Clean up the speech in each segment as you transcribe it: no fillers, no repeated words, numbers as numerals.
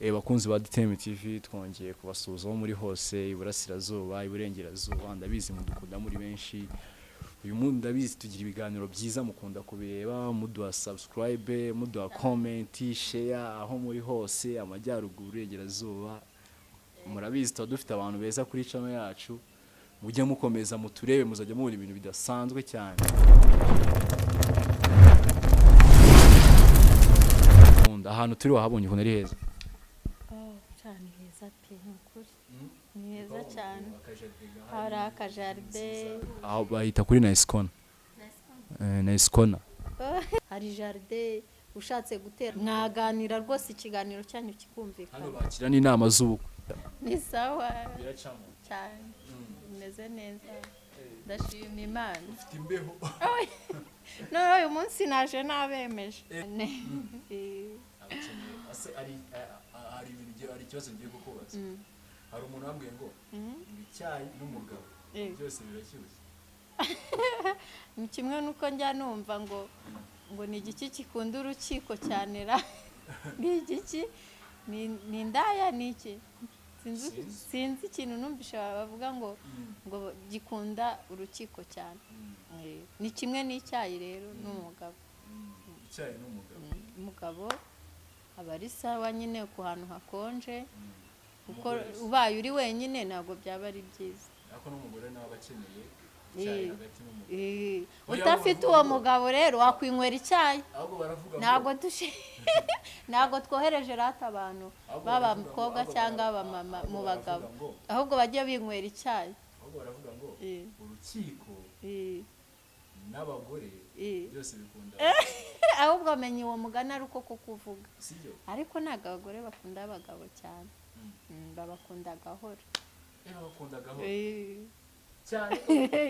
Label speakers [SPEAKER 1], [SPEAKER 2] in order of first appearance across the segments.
[SPEAKER 1] Bakunzi ba DTM TV twongeye kubasuhuza muri hose iburasirazuba iburengerazuba ndabizi mudukunda muri benshi uyu munsi ndabizi tugira ibiganiro byiza mukunda kubireba muduha subscribe muduha comment share aho muri hose amajyaruguru iburengerazuba murabizi tuba dufite abantu beza kuri channel yacu mujye mukomeza muturebe muzajya mubona ibintu bidasanzwe cyane ahantu turi wahabonye ukuntu ari heza
[SPEAKER 2] ni heza pe nk'ukuri ni heza cyane hari akajaride
[SPEAKER 1] aho bahita kuri Nice Corner
[SPEAKER 2] hari jaride ushatse gutera mwaganira rwose ikiganiro cyanyu kikumvikana
[SPEAKER 1] hano bakira n'inama z'ubukwe
[SPEAKER 2] ni sawa cyane meze neza ndashima Imana
[SPEAKER 1] ufite imbeho
[SPEAKER 2] none uyu munsi naje nabemeje
[SPEAKER 1] hari ikibazo ngiye kukubaza hari umuntu wambwiye ngo icyayi n'umugabo byose birashyushye
[SPEAKER 2] ni kimwe nuko njya numva ngo ni igiki kikunda urukiko cyanera ni igiki ni indaya ni iki sinzi ikintu numvisha bavuga ngo gikunda urukiko cyane ni kimwe n'icyayi rero n'umugabo
[SPEAKER 1] icyayi n'umugabo
[SPEAKER 2] umugabo aba ari sawa nyine ku hantu hakonje kuko ubaye uri wenyine ntabwo byaba ari byiza
[SPEAKER 1] ariko n'umugore nawe abakeneye icyayi hagati n'umugabo
[SPEAKER 2] udafite uwo mugabo rero wakwinywera icyayi ntabwo twohereje rata abantu baba mukobwa cyangwa abamama mu bagabo ahubwo bajye binywera icyayi
[SPEAKER 1] ahubwo baravuga ngo urukiko n'abagore byose bikunda
[SPEAKER 2] ahubwo amenye uwo mugani ari uko kukuvuga
[SPEAKER 1] sibyo
[SPEAKER 2] ariko ntabwo abagore bakunda abagabo cyane babakunda gahoro
[SPEAKER 1] bakunda gahoro
[SPEAKER 2] cyane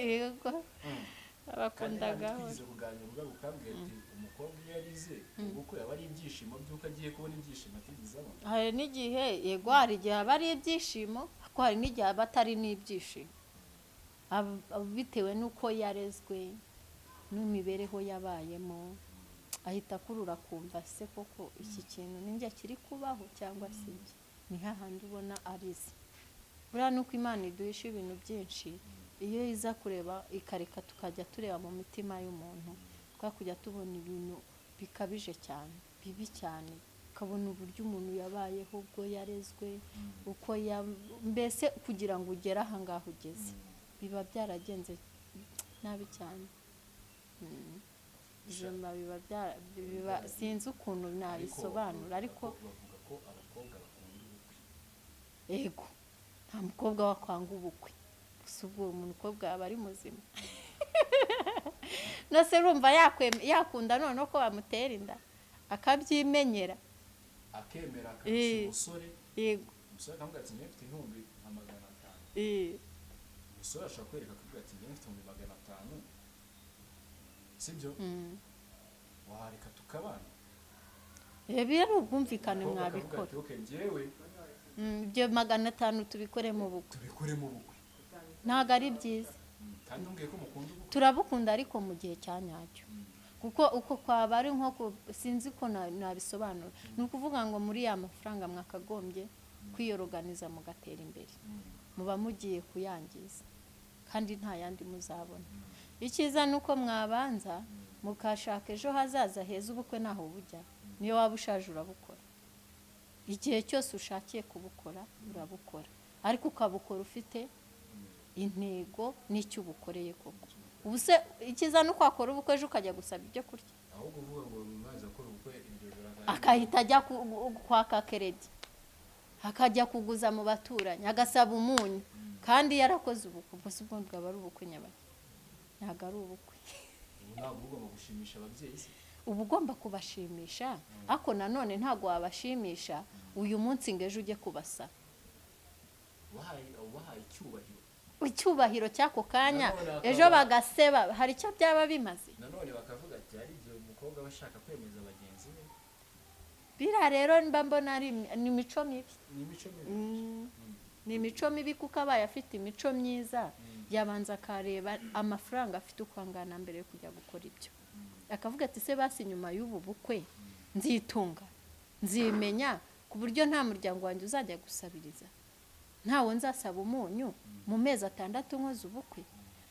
[SPEAKER 2] yego babakunda gahoro
[SPEAKER 1] kandi kuganira ukabwira ati umukobwa iyo yarize ubukwe aba ari ibyishimo by'uko agiye kubona ibyishimo atigizamo
[SPEAKER 2] hari n'igihe yego hari igihe aba ari ibyishimo ariko hari n'igihe aba atari n'ibyishimo bitewe n'uko yarezwe n'imibereho yabayemo ahita akurura kumva se koko iki kintu ninjye kiri kubaho cyangwa se iki ni hahandi ubona arize buriya nuko Imana iduhisha ibintu byinshi iyo iza kureba ikareka tukajya tureba mu mitima y'umuntu twakujya tubona ibintu bikabije cyane bibi cyane ukabona uburyo umuntu yabayeho ubwo yarezwe uko mbese kugira ngo ugere aha ngaho ugeze biba byaragenze nabi cyane ijambo biba sinzi ukuntu nabisobanura ariko
[SPEAKER 1] bavuga ko abakobwa bakunda ubukwe
[SPEAKER 2] yego nta mukobwa wakwanga ubukwe gusa ubwo umukobwa aba ari muzima nose urumva yakunda none ko bamutera inda akabyimenyera
[SPEAKER 1] akemera akabisha umusore
[SPEAKER 2] yego
[SPEAKER 1] umusore akamubwira ati njye mfite ibihumbi nka 500 umusore ashobora kwereka akubwira ati njye mfite ibihumbi 500 sibyo wareka tukabana
[SPEAKER 2] biri ubwumvikane mwabikora ibyo 500 tubikore mu bukwe ntabwo ari byiza
[SPEAKER 1] kandi umbwiye ko mukunda ubukwe
[SPEAKER 2] turabukunda ariko mu gihe cya nyacyo kuko uko kwaba ari nko sinzi ko nabisobanura ni ukuvuga ngo muri ya mafaranga mwakagombye kwiyoroganiza mugatera imbere muba mugiye kuyangiza kandi nta yandi muzabona icyiza nuko mwabanza mukashaka ejo hazaza heza ubukwe naho bujya niyo waba ushaje urabukora igihe cyose ushakiye kubukora urabukora ariko ukabukora ufite intego n'icyo ubukoreye koko ubu se icyiza nuko wakora ubukwe ejo ukajya gusaba ibyo kurya
[SPEAKER 1] ahubwo uvuga ngo mwaza akora ubukwe iryo joro
[SPEAKER 2] akahita ajya kwaka keredi akajya kuguza mu baturanyi agasaba umunyu kandi yarakoze ubukwe gusa ubwo bwaba ari ubukwe nyabaki ntabwo ari ubukwe
[SPEAKER 1] ntabwo ugomba gushimisha ababyeyi se
[SPEAKER 2] uba ugomba kubashimisha ariko nanone ntabwo wabashimisha uyu munsi ngo ejo ujye kubasaba
[SPEAKER 1] wahaye
[SPEAKER 2] icyubahiro cy'ako kanya ejo bagaseba hari icyo byaba bimaze
[SPEAKER 1] nanone bakavuga ati hari igihe umukobwa aba ashaka kwemeza bagenzi be
[SPEAKER 2] biriya rero mba mbona ari imico mibi ni imico mibi kuko abaye afite imico myiza yabanza akareba amafaranga afite uko angana mbere yo kujya gukora ibyo akavuga ati se basi nyuma y'ubu bukwe nzitunga nzimenya ku buryo nta muryango wanjye uzajya gusabiriza, ntawe nzasaba umunyu mu mezi 6 nkoze ubukwe,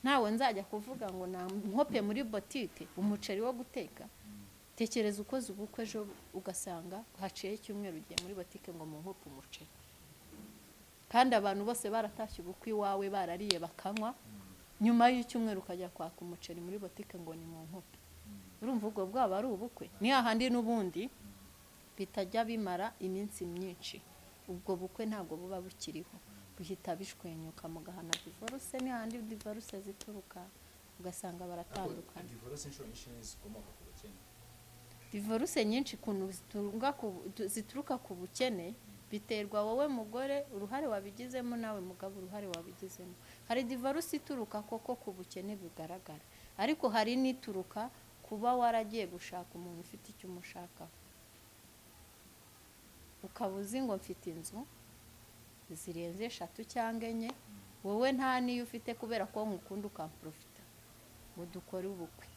[SPEAKER 2] ntawe nzajya kuvuga ngo nkope muri botike umuceri wo guteka. Tekereza ukoze ubukwe ejo ugasanga haciye icyumweru ugiye muri botike ngo mu nkope umuceri, kandi abantu bose baratashye ubukwe iwawe barariye bakanywa, nyuma y'icyumweru ukajya kwaka umuceri muri botike ngo ni mu nkope. Urumva ubwo bwaba ari ubukwe? Ni hahandi n'ubundi bitajya bimara iminsi myinshi, ubwo bukwe ntabwo buba bukiriho, buhita bishwenyuka mugahana divorce. Ni hahandi divorce zituruka ugasanga baratandukana.
[SPEAKER 1] Divorce inshuro nyinshi zikomoka ku bukene.
[SPEAKER 2] Divorce nyinshi kuntu zituruka ku bukene biterwa wowe mugore uruhare wabigizemo, nawe mugabo uruhare wabigizemo. Hari divorce ituruka koko ku bukene bigaragara, ariko hari n'ituruka kuba waragiye gushaka umuntu ufite icyo umushakaho, ukaba uzi ngo mfite inzu zirenze 3 cyangwa 4, wowe nta niyo ufite kubera ko nkukunda ukamprofita ngo dukore ubukwe.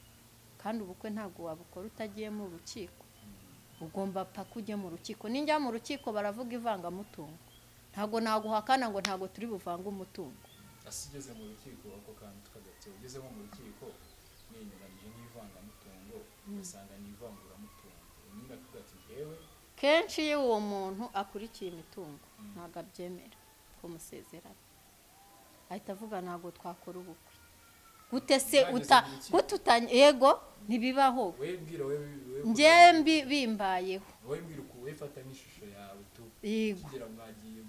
[SPEAKER 2] Kandi ubukwe ntabwo wabukora utagiye mu rukiko, ugomba paka ujye mu rukiko. Ninjya mu rukiko baravuga ivangamutungo, ntabwo naguhakana ngo ntabwo turi buvanga umutungo.
[SPEAKER 1] Asigeze mu rukiko ako kantu tukagatse ugezemo mu rukiko mwenyuranije n'ivangamutungo ugasanga ni ivanguramutungo. Nyine akavuga ati yewe
[SPEAKER 2] kenshi iyo uwo muntu akurikiye imitungo ntabwo abyemera ko musezerana, ahita avuga ntabwo twakora ubukwe. Gute se yego ntibibaho. Njye bimbayeho
[SPEAKER 1] wowe mbwira uko wifata n'ishusho yawe tu kigira mwagiye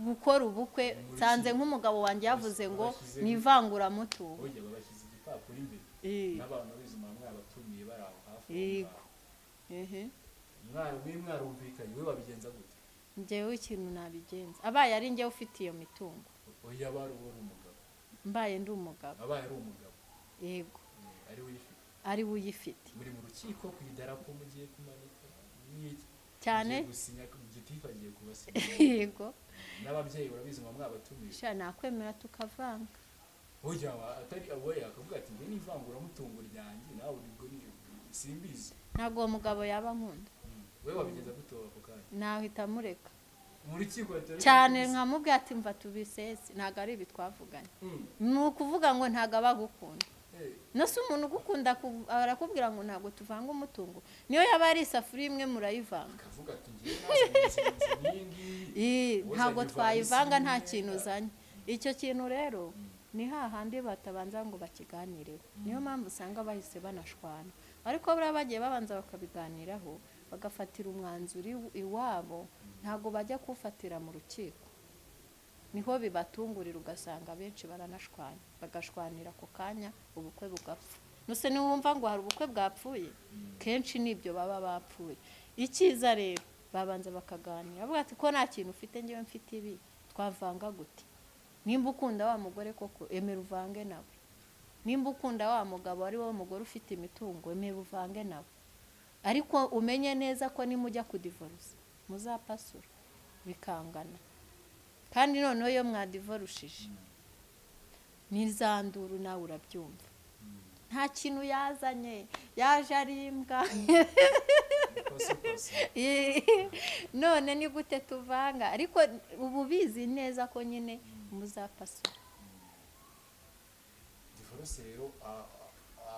[SPEAKER 2] gukora ubukwe, nsanze nk'umugabo wanjye yavuze ngo nivangura mutungo.
[SPEAKER 1] Oya babashyize igipapuro imbere n'abantu bizuma mwabatumiye baraho hafi. Mwarumvikanye we wabigenza gute?
[SPEAKER 2] Njyewe ikintu nabigenza abaye ari njye ufite iyo mitungo.
[SPEAKER 1] Oya bari umugabo.
[SPEAKER 2] Mbaye ndi umugabo.
[SPEAKER 1] Abaye ari umugabo.
[SPEAKER 2] Yego.
[SPEAKER 1] Ari
[SPEAKER 2] we uyifite.
[SPEAKER 1] Muri mu rukiko ku idarapo mugiye kumanika n'iki
[SPEAKER 2] cyane
[SPEAKER 1] gusinya ku gitifu agiye kubasinya.
[SPEAKER 2] Yego.
[SPEAKER 1] N'ababyeyi urabizi mwabatumiye.
[SPEAKER 2] Sha nakwemera tukavanga.
[SPEAKER 1] Oya atari awoye akavuga ati nge nivangura mutungo ryanjye nawe ubwo ni simbizi.
[SPEAKER 2] Ntabwo uwo mugabo yaba nkunda.
[SPEAKER 1] Wewe wabigeza gutoba ako kanya?
[SPEAKER 2] Nahita mureka.
[SPEAKER 1] Mu rukiko
[SPEAKER 2] cyane nkamubwira ati mva tubisese, ntago ari ibi twavuganye. Ni ukuvuga ngo ntago abagukunda. Nose umuntu ugukunda arakubwira ngo ntago tuvanga umutungo, niyo yaba ari isafuriya imwe murayivanga.
[SPEAKER 1] Akavuga ati ngiye
[SPEAKER 2] ntago twayivanga nta kintu uzanye. Icyo kintu rero ni hahandi batabanza ngo bakiganireho. Niyo mpamvu usanga bahise banashwana, ariko buriya bagiye babanza bakabiganiraho bagafatira umwanzuro iwabo, ntago bajya kufatira mu rukiko. Niho bibatungurira ugasanga benshi baranashwanya, bagashwanira ako kanya ubukwe bugapfa. Nose ni wumva ngo hari ubukwe bwapfuye, kenshi nibyo baba bapfuye. Ikiza rero babanza bakaganira, bavuga ati ko nta kintu ufite ngewe mfite ibi, twavanga gute? Nimba ukunda wa mugore koko emera uvange nawe, nimba ukunda wa mugabo ari wowe mugore ufite imitungo emera uvange nawe, ariko umenye neza ko nimujya kudivorce muzapasura bikangana. Kandi noneho iyo mwadivorushije nizanduru nawe urabyumva, nta kintu yazanye, yaje ari imbwa. None ni gute tuvanga? Ariko ubu bizi neza ko nyine muzapasura.
[SPEAKER 1] Divorce rero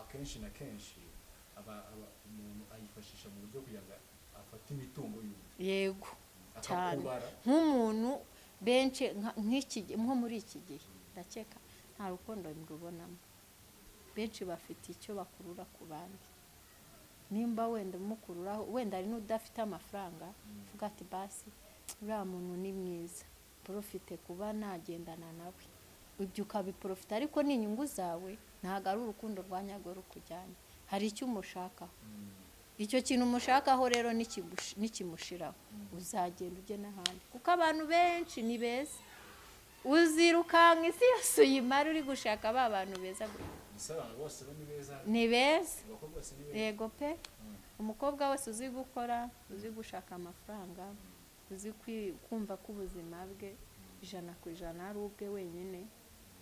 [SPEAKER 1] akenshi na kenshi umuntu ayifashisha mu buryo kugira ngo afate imitungo y'undi.
[SPEAKER 2] Yego cyane, nk'umuntu benshi nko muri iki gihe ndakeka nta rukundo mbubonamo. Benshi bafite icyo bakurura ku bandi, nimba wenda mukururaho, wenda ari n'udafite amafaranga uvuga ati basi uriya muntu ni mwiza, profite kuba nagendana nawe, ibyo ukabiprofita, ariko ni inyungu zawe, ntabwo ari urukundo rwa nyarwo rukujyanye. Hari icyo umushakaho, icyo kintu umushakaho rero nikimushiraho uzagenda ujye n'ahandi, kuko abantu benshi ni beza. Uzirukanka isi yose uyimara uri gushaka ba bantu beza. Ni beza. Yego pe. Umukobwa wese uzi gukora, uzi gushaka amafaranga, uzi kumva ko ubuzima bwe 100% ari ubwe wenyine,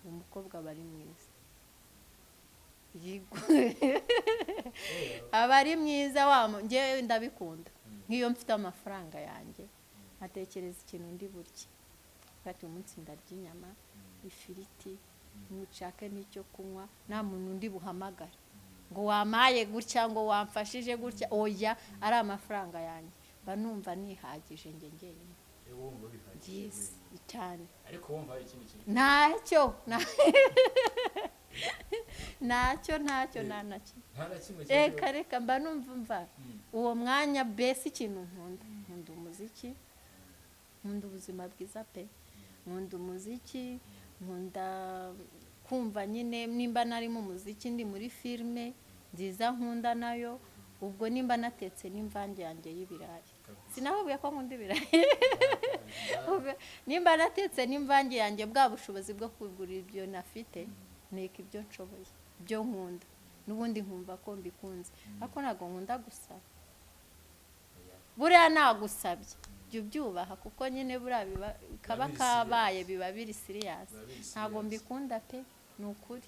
[SPEAKER 2] umukobwa bari mwiza. Yego. Abari mwiza ngewe ndabikunda. Nk'iyo mfite amafaranga yanjye nkatekereza ikintu ndi burye fata umunsi ndarya inyama ifiriti nshake n'icyo kunywa nta muntu undi buhamagara ngo wamaye gutya ngo wamfashije gutya oya ari amafaranga yanjye mba numva nihagije njye njyenyine
[SPEAKER 1] wumva bihagije
[SPEAKER 2] cyane
[SPEAKER 1] ariko wumva hari ikindi kintu
[SPEAKER 2] ntacyo nta na kimwe reka mba numva uwo mwanya besi ikintu nkunda umuziki nkunda ubuzima bwiza pe nkunda umuziki nkunda kumva nyine nimba nari mu muziki ndi muri filime nziza nkunda nayo ubwo nimba natetse n'imvange yanjye y'ibirayi sinavuye ko nkunda ibirayi nimba natetse n'imvange yanjye bwa bushobozi bwo kugurira ibyo nafite neka ibyo nshoboye ibyo nkunda n'ubundi nkumva ko mbikunze ariko ntabwo nkunda gusaba buriya nagusabye jya ubyubaha kuko nyine buriya kaba kabaye biba biri siriyasi ntabwo mbikunda pe ni ukuri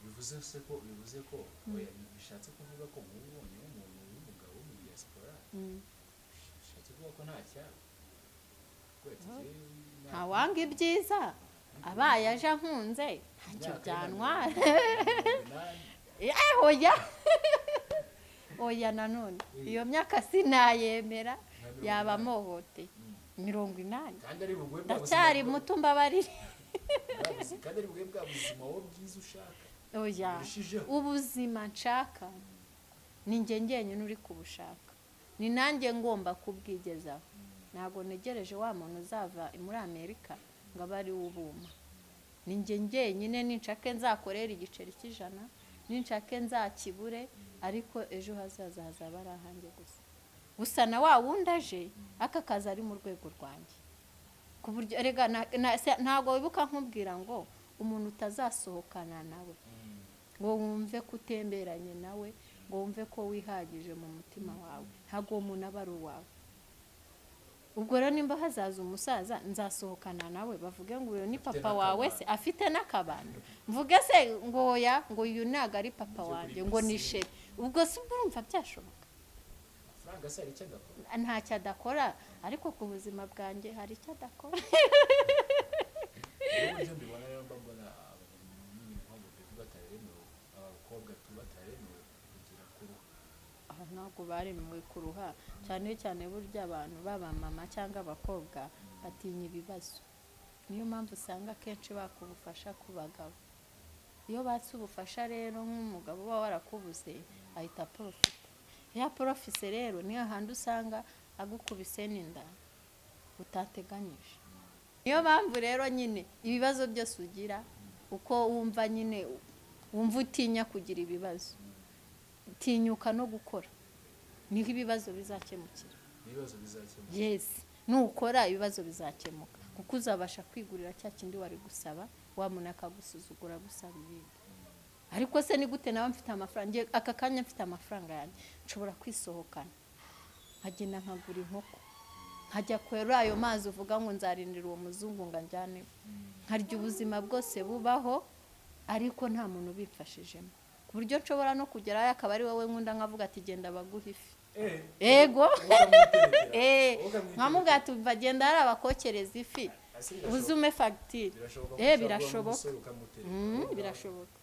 [SPEAKER 1] bivuze ko bishatse kuvuga ko mubonye umuntu w'umugabo wo muri diaspora bishatse kuvuga ko nta cyaba
[SPEAKER 2] ntawanga ibyiza abaye aje nkunze ntacyo byantwara oya nanone iyo myaka sinayemera yaba amohoteye 80 ndacyari muto mbabarire
[SPEAKER 1] kandi ari bwa buzima wowe bwiza ushaka
[SPEAKER 2] oya ubuzima nshaka ni njye njyenyine uri kubushaka ni nanjye ngomba kubwigezaho ntabwo negereje wa muntu uzava muri Amerika ngo abe ari ubuma ni njye njyenyine ninshake nzakorera igiceri cy'ijana ninshake nzakibure ariko ejo hazaza hazaba ari ahanjye gusa na wa wundi aje aka kazi ari mu rwego rwanjye ku buryo ntabwo wibuka nkubwira ngo umuntu utazasohokana nawe ngo wumve ko utemberanye nawe ngo wumve ko wihagije mu mutima wawe ntabwo uwo muntu aba ari uwawe ubwo rero nimba hazaza umusaza nzasohokana nawe bavuge ngo uyu ni papa wawe se afite n'akabando mvuge se ngo oya ngo uyu ntabwo ari papa wanjye ngo ni sheri ubwo si urumva byashoboka ntacyo adakora ariko ku buzima bwanjye hari icyo adakora ntabwo baremewe kuruha cyane cyane burya abantu baba mama cyangwa abakobwa batinya ibibazo niyo mpamvu usanga akenshi bakubufasha ku bagabo iyo batse ubufasha rero nk'umugabo uba warakubuze ahita porofita ya porofise rero niyo handi usanga agukubise n'inda utateganyije niyo mpamvu rero nyine ibibazo byose ugira uko wumva nyine wumva utinya kugira ibibazo tinyuka no gukora niho ibibazo bizakemukira yesi nukora ibibazo bizakemuka kuko uzabasha kwigurira cya kindi wari gusaba wa muntu akagusuzugura gusaba ibindi ariko se ni gute nawe mfite amafaranga aka kanya mfite amafaranga yanjye nshobora kwisohokana nkagenda nkagura inkoko nkajya kwera ayo mazi uvuga ngo nzarindira uwo muzungu ngo anjyane nkarya ubuzima bwose bubaho ariko nta muntu ubifashijemo ku buryo nshobora no kugerayo akaba ari wowe nkunda nkavuga ati genda baguha ifi ego nkamubwira ati bagenda hari abakokereza ifi uzume fagitire birashoboka birashoboka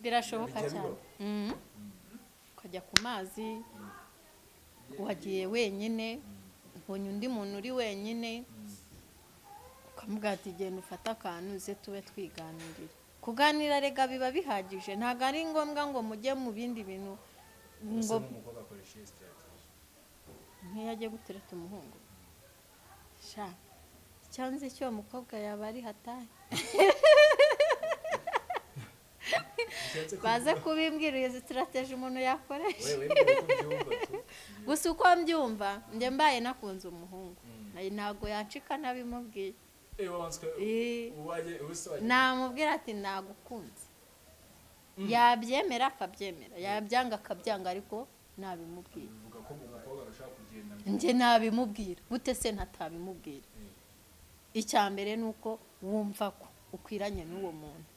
[SPEAKER 2] birashoboka cyane ukajya ku mazi wagiye wenyine ubonye undi muntu uri wenyine ukamubwira ati genda ufate akantu uze tube twiganirira kuganira rega biba bihagije ntabwo ari ngombwa ngo mujye mu bindi bintu ngo nk'iyo agiye gutereta umuhungu sha icyanze icyo umukobwa yaba ari hatahe baze kubimbwira iyo sitarateji umuntu yakoresha gusa uko mbyumva njye mbaye nakunze umuhungu ntabwo yancika nabimubwiye namubwira ati nagukunze yabyemera akabyemera yabyanga akabyanga ariko nabimubwira njye nabimubwira gute se ntatabimubwira icya mbere ni uko wumva ko ukwiranye n'uwo muntu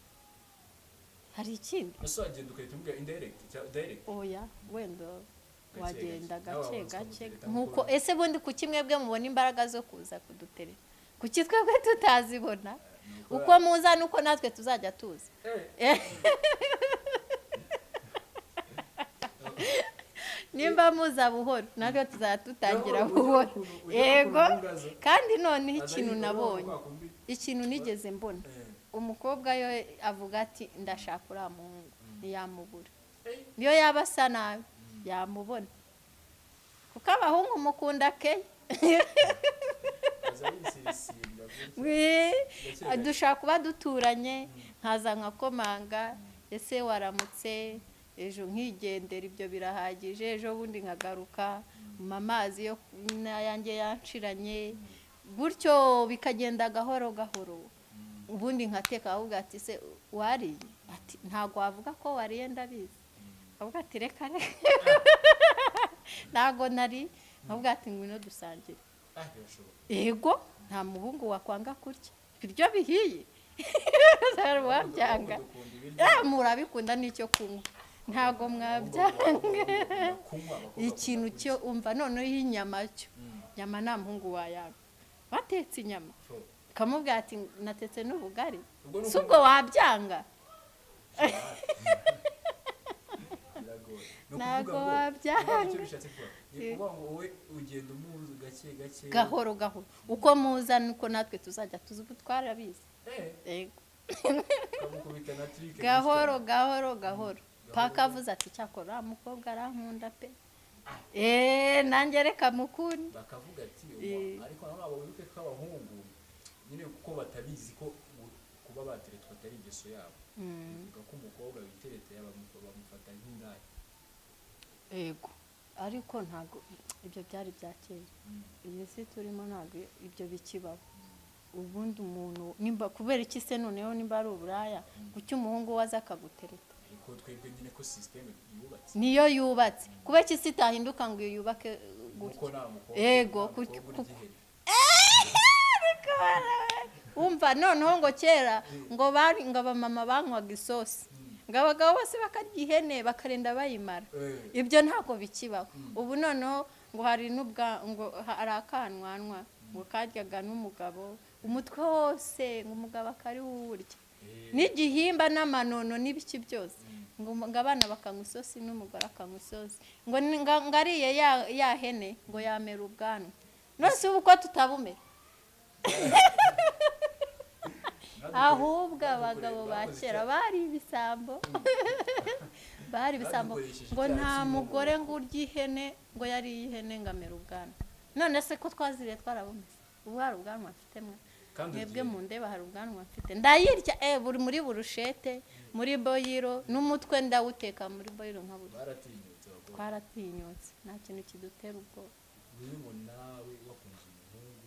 [SPEAKER 2] hari ikindi
[SPEAKER 1] ese wagenda ugahita umubwira indirect cyangwa direct
[SPEAKER 2] oya wenda
[SPEAKER 1] Gake
[SPEAKER 2] wagenda
[SPEAKER 1] gake. Nawe
[SPEAKER 2] gake
[SPEAKER 1] wabanza
[SPEAKER 2] gake
[SPEAKER 1] ukamutereta
[SPEAKER 2] nkuko
[SPEAKER 1] nk'uko-
[SPEAKER 2] ese bundi ku kimwe bwe mubona imbaraga zo kuza kudutere kuki twebwe tutazibona uko muza nuko natwe tuzajya tuza nimba muza buhoro natwe tuzajya tutangira buhoro yego kandi noneho ikintu nabonye ikintu nigeze mbona umukobwa yo avuga ati ndashaka uriya muhungu ntiyamubura niyo yaba asa nabi yamubona kuko abahungu mukunda ke dushaka kuba duturanye nkaza nkakomanga ese waramutse ejo nkigendera ibyo birahagije ejo bundi nkagaruka mu amazi yo n'ayange yanshiranye gutyo bikagenda gahoro gahoro ubundi nkateka avuga ati se wariye ati ntago wavuga ko wariye ndabizi avuga ati reka reka ntago nari avuga ati ngwino dusangire yego nta muhungu wakwanga kurya ibiryo bihiye wabyanga murabikunda n'icyo kunywa ntago mwabyanga ikintu cyo umva noneho inyama cyo nyama nta muhungu wayanga batetse inyama kamubwira ati natetse n'ubugari si ubwo wabyanga ntago wabyanga gahoro gahoro uko muza nuko natwe tuzajya tuzi ubu twarabizi gahoro gahoro gahoro paka avuze ati cyakora umukobwa arankunda pe nanjye reka mukunde
[SPEAKER 1] bakavuga ati ariko nabo wibuke ko abahungu nyine kuko batabizi ko kuba bateretwa atari ingeso yabo bivuga ko umukobwa witeretse bamufata nk'indaya
[SPEAKER 2] yego ariko ntago ibyo byari bya kera iyi si turimo ntago ibyo bikibaho ubundi umuntu nimba kubera iki se noneho nimba ari uburaya kuki umuhungu waza akagutereta
[SPEAKER 1] ariko twebwe nyine ko systeme yubatse
[SPEAKER 2] niyo yubatse kubera iki se itahinduka ngo yubake
[SPEAKER 1] gutyo
[SPEAKER 2] yego umva noneho ngo kera ngo bari ngo abamama banywaga isosi ngo abagabo bose bakarya ihene bakarenda bayimara ibyo ntabwo bikibaho ubu noneho ngo hari ngo hari akanwanwa ngo karyaga n'umugabo umutwe wose ngo umugabo akari wuwurya n'igihimba n'amanono n'ibiki byose ngo abana bakanywa isosi n'umugore akanywa isosi ngo ngariye ya hene ngo yamera ubwanwa nose ubu ko tutabumera ahubwo abagabo ba kera bari ibisambo ngo nta mugore ngo urya ihene ngo yariye ihene ngo amera ubwanwa none se ko twaziriye twarabumeze ubu hari ubwanwa mfite mwe mwebwe mu ndeba hari ubwanwa mfite ndayirya buri muri burushete muri boyiro n'umutwe ndawuteka muri boyiro nka buri twaratinyutse nta kintu kidutera ubwoba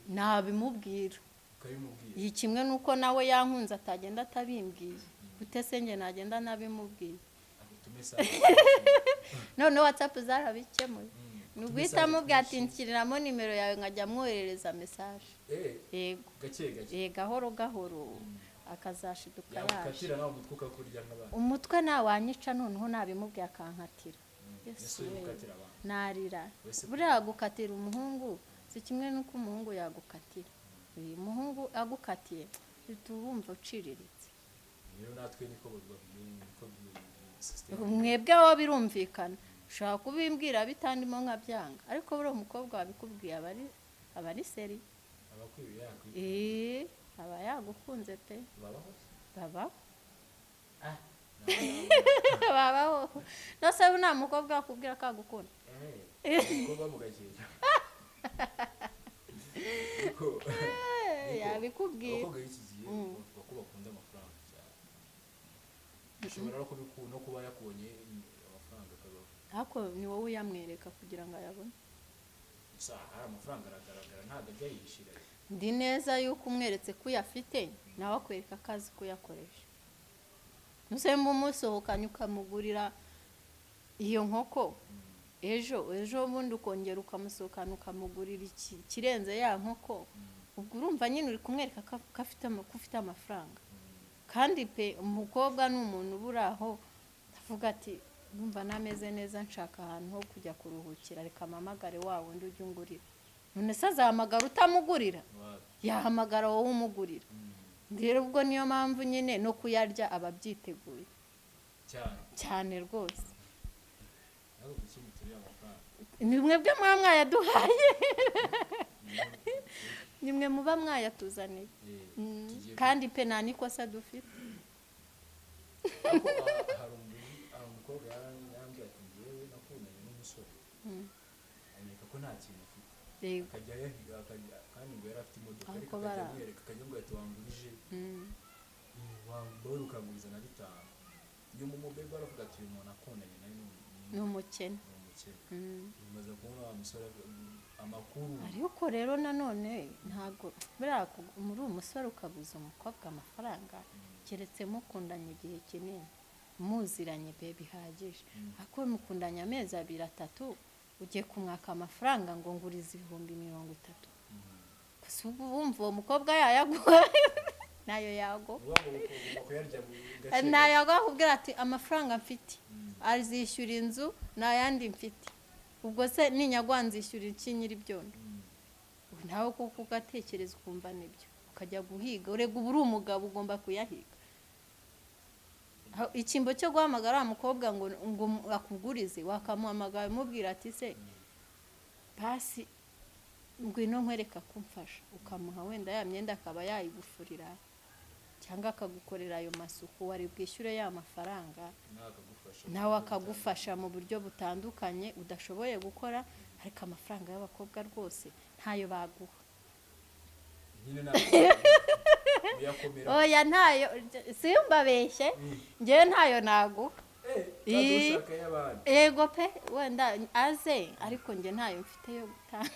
[SPEAKER 2] nabimubwira iyi kimwe nuko nawe yankunze atagenda atabimbwiye gutese nge nagenda nabimubwiye none WhatsApp zarabikemuye nuguhita mubwira ati nshyiriramo nimero yawe nkajya mwoherereza message yego gahoro gahoro akazashiduka yaje umutwe nawanyica noneho nabimubwiye akankatira narira buriya gukatira umuhungu si kimwe nuko umuhungu yagukatira uyu muhungu agukatiye tubumva uciriritse mwebwe aho birumvikana ushobora kubimbwira bitandimo nkabyanga ariko buriya umukobwa wabikubwiye aba ari seri aba yagukunze pe babaho nose nta mukobwa wakubwira ko agukunda yabikubwiye
[SPEAKER 1] no kuba yakubonye amafaranga akabaho
[SPEAKER 2] ariko ni wowe uyamwereka kugira ngo ayabone
[SPEAKER 1] hari amafaranga aragaragara ntabwo ajya yishira
[SPEAKER 2] ndi neza yuko umweretse ko uyafite nawe akwereka akazi kuyakoresha nusema umusohokanye ukamugurira iyo nkoko ejo bundi ukongera ukamusohokana ukamugurira kirenze ya nkoko ubwo urumva nyine uri kumwereka ko ufite amafaranga kandi pe umukobwa ni umuntu ubura aho avuga ati numva nameze neza nshaka ahantu ho kujya kuruhukira reka mpamagare wa wundi ujya ungurira none se azahamagara utamugurira yahamagara wowe umugurira rero ubwo niyo mpamvu nyine no kuyarya aba abyiteguye cyane rwose ni mwebwe muba mwayaduhaye ni mwe muba mwayatuzaniye kandi pe nta n'ikosa dufite
[SPEAKER 1] hari umukobwa yarambwira ati ngewe nakundanye n'umusore anyereka ko nta kintu afite akajya yahiga kandi ngo yari afite imodoka ariko akajya amwereka akajya ngo ati wangurije wowe ukanguriza na 5 nyuma umubebe aravuga ati uyu muntu akundanye nawe
[SPEAKER 2] ni umukene
[SPEAKER 1] bimaze kubona wa musore amakuru
[SPEAKER 2] ariko rero nanone ntabwo muri umusore ukabuza umukobwa amafaranga keretse mukundanye igihe kinini muziranye be bihagije ariko mukundanye amezi 2-3 ugiye kumwaka amafaranga ngo ngurize 30,000 gusa ubu wumva uwo mukobwa yayaguha nayo yago nayago akubwira ati amafaranga mfite azishyura inzu n'ayandi mfite ubwo se ninyagwanzishyura iki nyiri byondo nawe kuko ugatekereza ukumva nibyo ukajya guhiga urega ubu uri umugabo ugomba kuyahiga ikimbo cyo guhamagara umukobwa ngo akugurize wakamuhamagara umubwira ati se basi ngwino nkwereka kumfasha ukamuha wenda ya myenda akaba yayigufurira cyangwa akagukorera ayo masuku wari bwishyure ya mafaranga nawe akagufasha mu buryo butandukanye udashoboye gukora ariko amafaranga y'abakobwa rwose ntayo baguha oya ntayo simbabeshye ngewe ntayo naguha yego pe wenda aze ariko nge ntayo mfite yo gutanga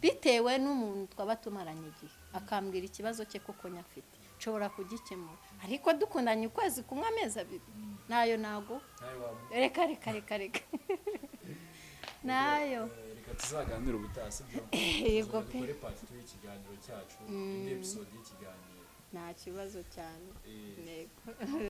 [SPEAKER 2] bitewe n'umuntu twaba tumaranye igihe akambwira ikibazo cye koko nyafite nshobora kugikemura ariko dukundanye ukwezi kumwe amezi 2 nayo nago reka nayo
[SPEAKER 1] reka tuzaganira ubutasi byo
[SPEAKER 2] yego pe
[SPEAKER 1] dukore part 2 y'ikiganiro cyacu indi episode y'ikiganiro
[SPEAKER 2] nta kibazo cyane yego